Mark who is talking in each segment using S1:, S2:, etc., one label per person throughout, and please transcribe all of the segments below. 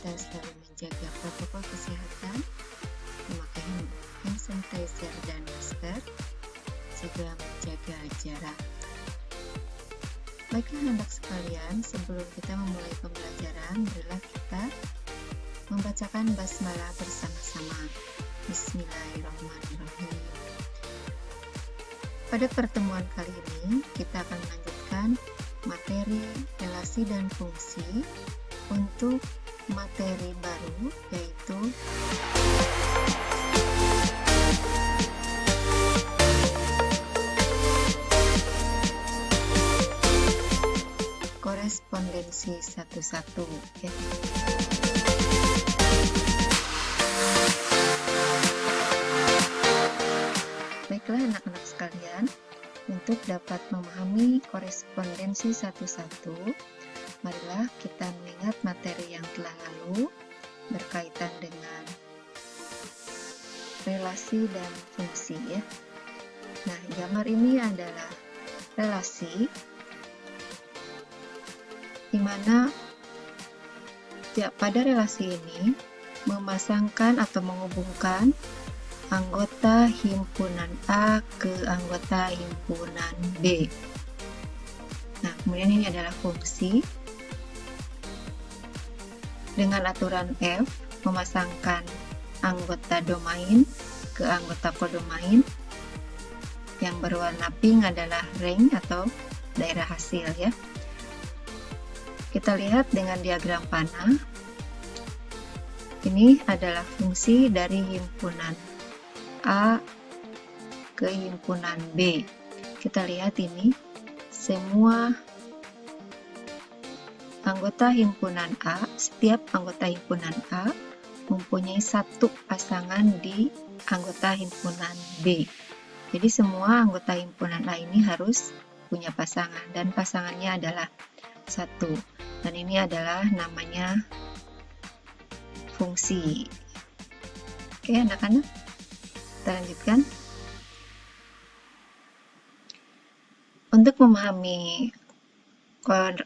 S1: kita selalu menjaga protokol kesehatan, memakai hand sanitizer dan masker, juga menjaga jarak. Baiklah anak sekalian, sebelum kita memulai pembelajaran, marilah kita membacakan basmalah bersama-sama. Bismillahirrahmanirrahim. Pada pertemuan kali ini, kita akan melanjutkan materi relasi dan fungsi untuk materi baru, yaitu korespondensi satu-satu, ya. Baiklah anak-anak sekalian, untuk dapat memahami korespondensi satu-satu, marilah kita mengingat materi yang telah lalu berkaitan dengan relasi dan fungsi, ya. Nah, gambar ini adalah relasi di mana pada relasi ini memasangkan atau menghubungkan anggota himpunan A ke anggota himpunan B. Nah, kemudian ini adalah fungsi dengan aturan F, memasangkan anggota domain ke anggota kodomain. Yang berwarna pink adalah rank atau daerah hasil, ya. Kita lihat dengan diagram panah. Ini adalah fungsi dari himpunan A ke himpunan B. Kita lihat ini, semua anggota himpunan A, setiap anggota himpunan A mempunyai satu pasangan di anggota himpunan B. Jadi semua anggota himpunan A ini harus punya pasangan, dan pasangannya adalah satu. Dan ini adalah namanya fungsi. Oke anak-anak, kita lanjutkan. Untuk memahami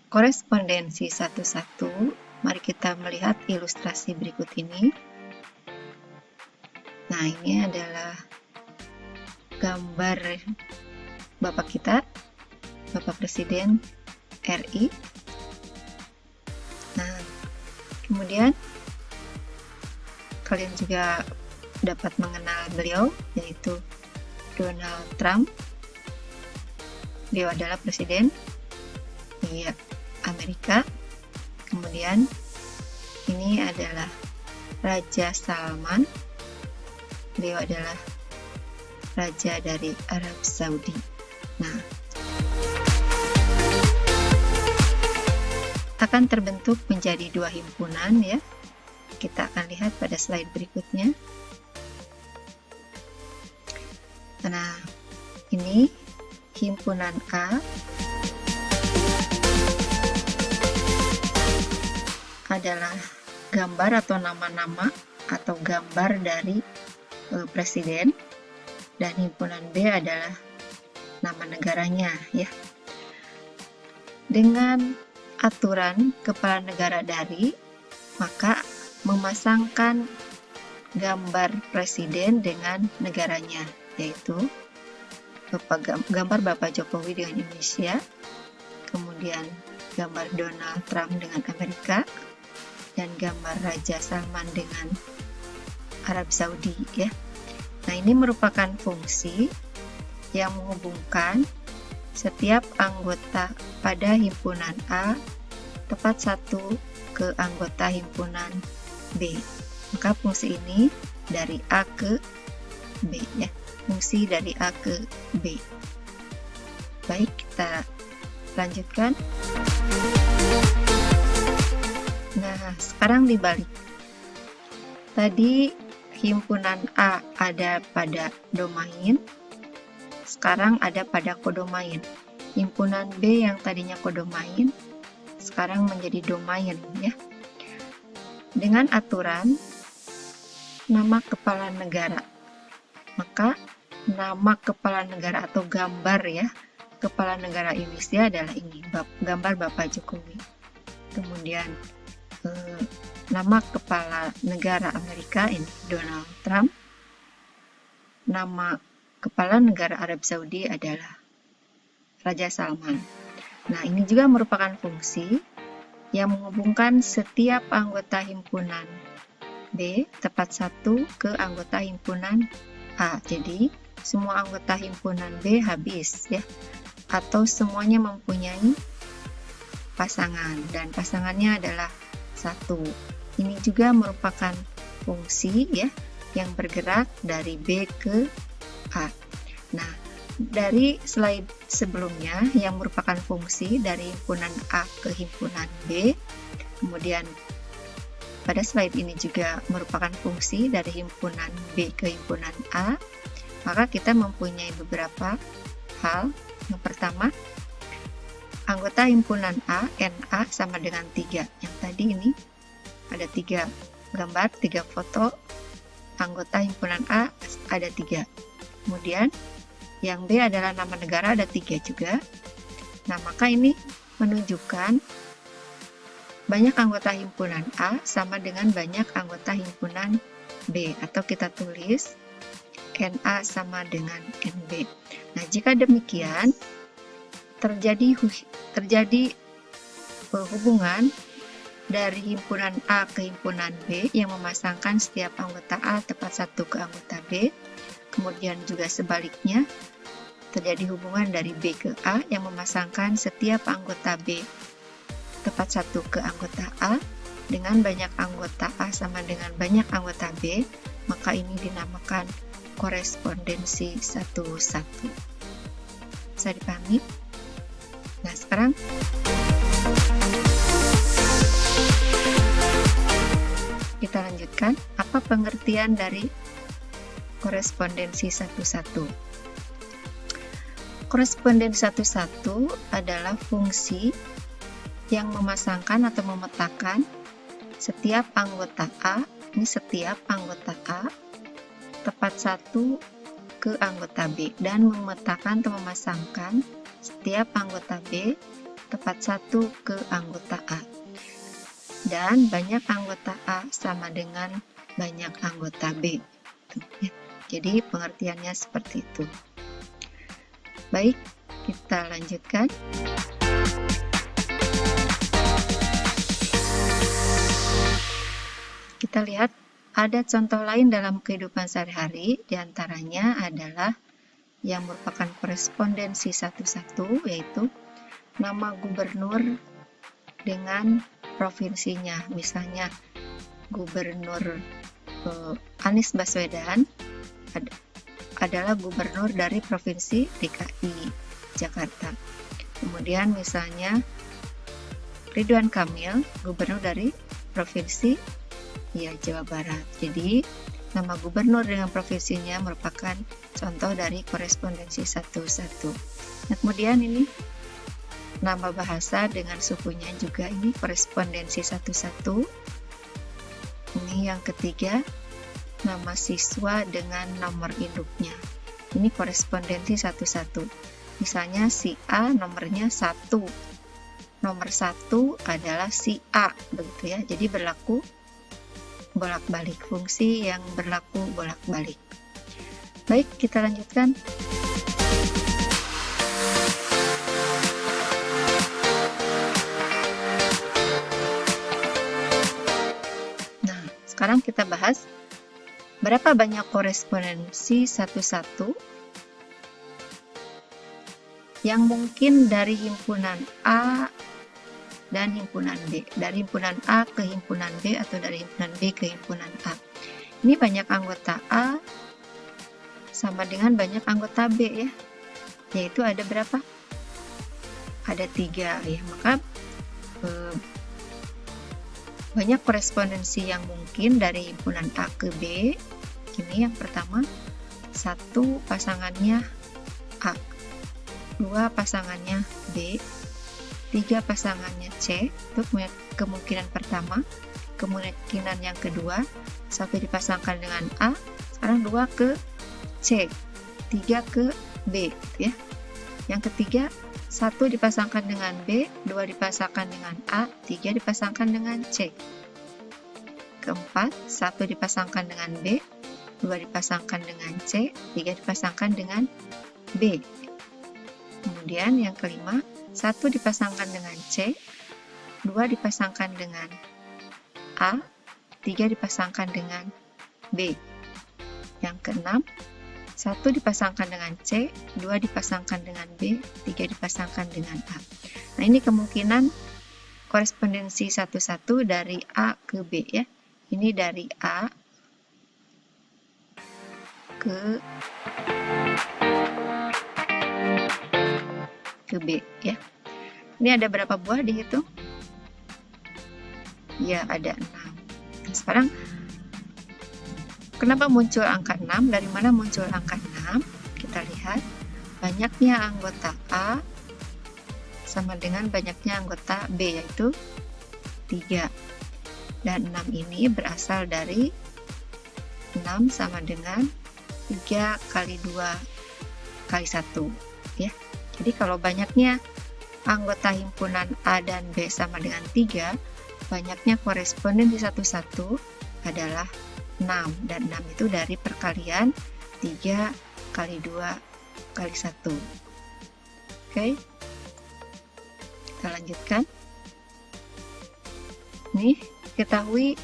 S1: korespondensi satu-satu, mari kita melihat ilustrasi berikut ini. Nah, ini adalah gambar Bapak kita, Bapak Presiden RI. Nah, kemudian kalian juga dapat mengenal beliau, yaitu Donald Trump. Beliau adalah presiden di Amerika. Kemudian ini adalah Raja Salman. Beliau adalah raja dari Arab Saudi. Nah, akan terbentuk menjadi dua himpunan, ya. Kita akan lihat pada slide berikutnya. Nah, ini himpunan A adalah gambar atau nama-nama atau gambar dari presiden, dan himpunan B adalah nama negaranya, ya. Dengan aturan kepala negara dari, maka memasangkan gambar presiden dengan negaranya, yaitu gambar Bapak Jokowi dengan Indonesia, kemudian gambar Donald Trump dengan Amerika, dan gambar Raja Salman dengan Arab Saudi, ya. Nah, ini merupakan fungsi yang menghubungkan setiap anggota pada himpunan A tepat satu ke anggota himpunan B. Maka fungsi ini dari A ke B, ya. Fungsi dari A ke B. Baik, kita lanjutkan. Nah, sekarang dibalik. Tadi himpunan A ada pada domain, sekarang ada pada kodomain. Himpunan B yang tadinya kodomain, sekarang menjadi domain, ya. Dengan aturan nama kepala negara, maka nama kepala negara atau gambar, ya, kepala negara Indonesia adalah ini, gambar Bapak Jokowi. Kemudian Nama kepala negara Amerika ini Donald Trump. Nama kepala negara Arab Saudi adalah Raja Salman. Nah, ini juga merupakan fungsi yang menghubungkan setiap anggota himpunan B tepat satu ke anggota himpunan A. Jadi, semua anggota himpunan B habis ya, atau semuanya mempunyai pasangan dan pasangannya adalah satu. Ini juga merupakan fungsi ya yang bergerak dari B ke A. Nah, dari slide sebelumnya yang merupakan fungsi dari himpunan A ke himpunan B, kemudian pada slide ini juga merupakan fungsi dari himpunan B ke himpunan A, maka kita mempunyai beberapa hal. Yang pertama, anggota himpunan A, NA sama dengan 3. Yang tadi ini ada 3 gambar, 3 foto. Anggota himpunan A ada 3. Kemudian yang B adalah nama negara, ada 3 juga. Nah, maka ini menunjukkan banyak anggota himpunan A sama dengan banyak anggota himpunan B, atau kita tulis NA sama dengan NB. Nah, jika demikian terjadi hubungan dari himpunan A ke himpunan B yang memasangkan setiap anggota A tepat satu ke anggota B. Kemudian juga sebaliknya, terjadi hubungan dari B ke A yang memasangkan setiap anggota B tepat satu ke anggota A dengan banyak anggota A sama dengan banyak anggota B, maka ini dinamakan korespondensi 1-1. Bisa dipahami? Nah, sekarang kita lanjutkan. Apa pengertian dari korespondensi 1-1? Korespondensi 1-1 adalah fungsi yang memasangkan atau memetakan setiap anggota A, ini setiap anggota A tepat satu ke anggota B, dan memetakan atau memasangkan setiap anggota B tepat satu ke anggota A. Dan banyak anggota A sama dengan banyak anggota B. Jadi pengertiannya seperti itu. Baik, kita lanjutkan. Kita lihat ada contoh lain dalam kehidupan sehari-hari, diantaranya adalah yang merupakan korespondensi 1-1, yaitu nama gubernur dengan provinsinya. Misalnya Gubernur Anies Baswedan adalah gubernur dari provinsi DKI Jakarta. Kemudian misalnya Ridwan Kamil, gubernur dari provinsi Jawa Barat. Jadi nama gubernur dengan provinsinya merupakan contoh dari korespondensi 1-1. Nah, kemudian ini nama bahasa dengan sukunya juga, ini korespondensi 1-1. Ini yang ketiga, nama siswa dengan nomor induknya. Ini korespondensi 1-1. Misalnya si A nomornya 1. Nomor 1 adalah si A, begitu ya. Jadi berlaku bolak-balik, fungsi yang berlaku bolak-balik. Baik, kita lanjutkan. Nah, sekarang kita bahas berapa banyak korespondensi 1-1 yang mungkin dari himpunan A dan himpunan B, dari himpunan A ke himpunan B atau dari himpunan B ke himpunan A. Ini banyak anggota A sama dengan banyak anggota B ya, yaitu ada berapa? Ada 3 ya, maka banyak korespondensi yang mungkin dari himpunan A ke B. Ini yang pertama, 1 pasangannya A, 2 pasangannya B, 3 pasangannya C, itu kemungkinan pertama. Kemungkinan yang kedua, 1 dipasangkan dengan A, sekarang 2 ke C, 3 ke B ya. Yang ketiga, 1 dipasangkan dengan B, 2 dipasangkan dengan A, 3 dipasangkan dengan C. keempat, 1 dipasangkan dengan B, 2 dipasangkan dengan C, 3 dipasangkan dengan B. Kemudian yang kelima, 1 dipasangkan dengan C, 2 dipasangkan dengan A, 3 dipasangkan dengan B. Yang keenam, 1 dipasangkan dengan C, 2 dipasangkan dengan B, 3 dipasangkan dengan A. Nah, ini kemungkinan korespondensi satu-satu dari A ke B ya. Ini dari A ke B ya. Ini ada berapa buah dihitung? Ya, ada 6. Nah, sekarang kenapa muncul angka 6? Dari mana muncul angka 6? Kita lihat, banyaknya anggota A sama dengan banyaknya anggota B, yaitu 3. Dan 6 ini berasal dari 6 sama dengan 3 kali 2 kali 1 ya. Jadi kalau banyaknya anggota himpunan A dan B sama dengan 3, banyaknya korespondensi satu-satu adalah 6, dan 6 itu dari perkalian 3 kali 2 kali 1. Oke, kita lanjutkan. Nih, ketahui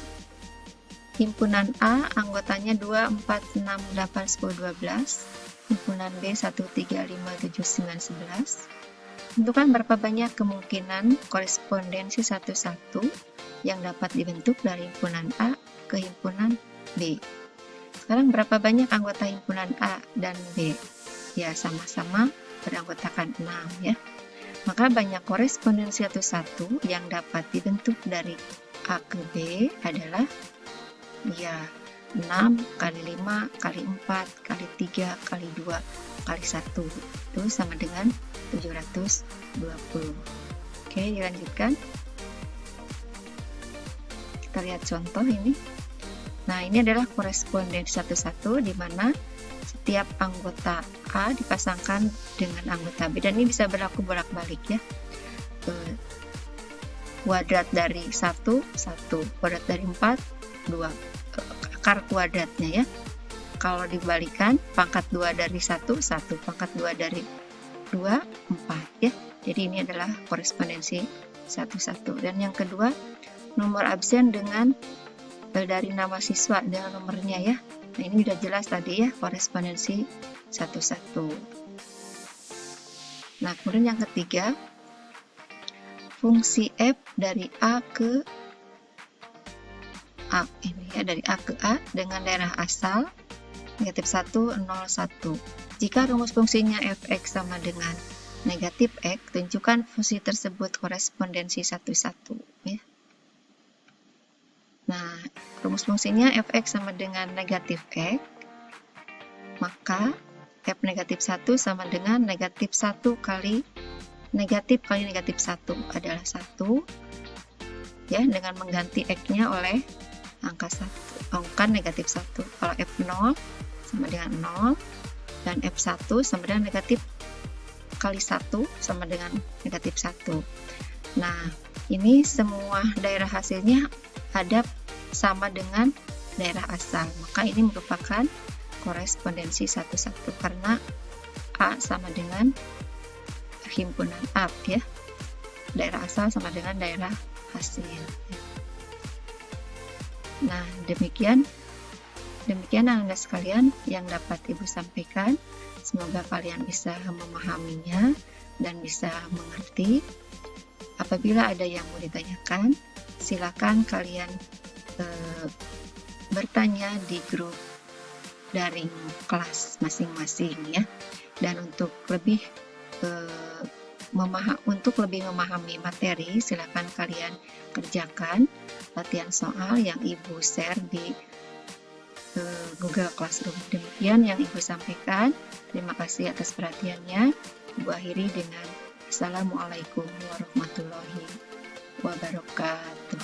S1: himpunan A anggotanya 2, 4, 6, 8, 10, 12, himpunan B 1, 3, 5, 7, 9, 11. Tentukan berapa banyak kemungkinan korespondensi satu-satu yang dapat dibentuk dari himpunan A ke himpunan B. Sekarang berapa banyak anggota himpunan A dan B? Ya, sama-sama beranggotakan 6 ya. Maka banyak korespondensi satu-satu yang dapat dibentuk dari A ke B adalah ya 6 kali 5 kali 4 kali 3 kali 2 kali 1. Itu sama dengan 720. Oke, dilanjutkan. Kita lihat contoh ini. Nah, ini adalah korespondensi satu-satu di mana setiap anggota A dipasangkan dengan anggota B, dan ini bisa berlaku bolak-balik ya. Kuadrat dari 1, 1, kuadrat dari 4, 2, akar kuadratnya ya. Kalau dibalikan, pangkat 2 dari 1, 1, pangkat 2 dari 2, 4 ya. Jadi ini adalah korespondensi satu-satu. Dan yang kedua, nomor absen dengan dari nama siswa dengan nomornya ya. Nah, ini sudah jelas tadi ya, korespondensi satu-satu. Nah, kemudian yang ketiga, fungsi F dari A ke A. Ini ya, dari A ke A dengan daerah asal negatif 1, 0, 1. Jika rumus fungsinya fx sama dengan negatif x, tunjukkan fungsi tersebut korespondensi satu-satu ya. Nah, rumus fungsinya fx sama dengan negatif x, maka f negatif 1 sama dengan negatif 1 kali negatif 1 adalah 1 ya, dengan mengganti x-nya oleh angka 1, angka negatif 1. Kalau f0 sama dengan 0 dan f1 sama dengan negatif kali 1 sama dengan negatif 1. Nah, ini semua daerah hasilnya ada sama dengan daerah asal, maka ini merupakan korespondensi satu-satu karena A sama dengan himpunan A ya, daerah asal sama dengan daerah hasil. Nah, demikian Anda sekalian yang dapat Ibu sampaikan. Semoga kalian bisa memahaminya dan bisa mengerti. Apabila ada yang mau ditanyakan, silakan kalian bertanya di grup daring kelas masing-masing ya. Dan untuk lebih memahami materi, silakan kalian kerjakan latihan soal yang Ibu share di Google Classroom. Demikian yang Ibu sampaikan. Terima kasih atas perhatiannya. Ibu akhiri dengan Assalamualaikum warahmatullahi wabarakatuh.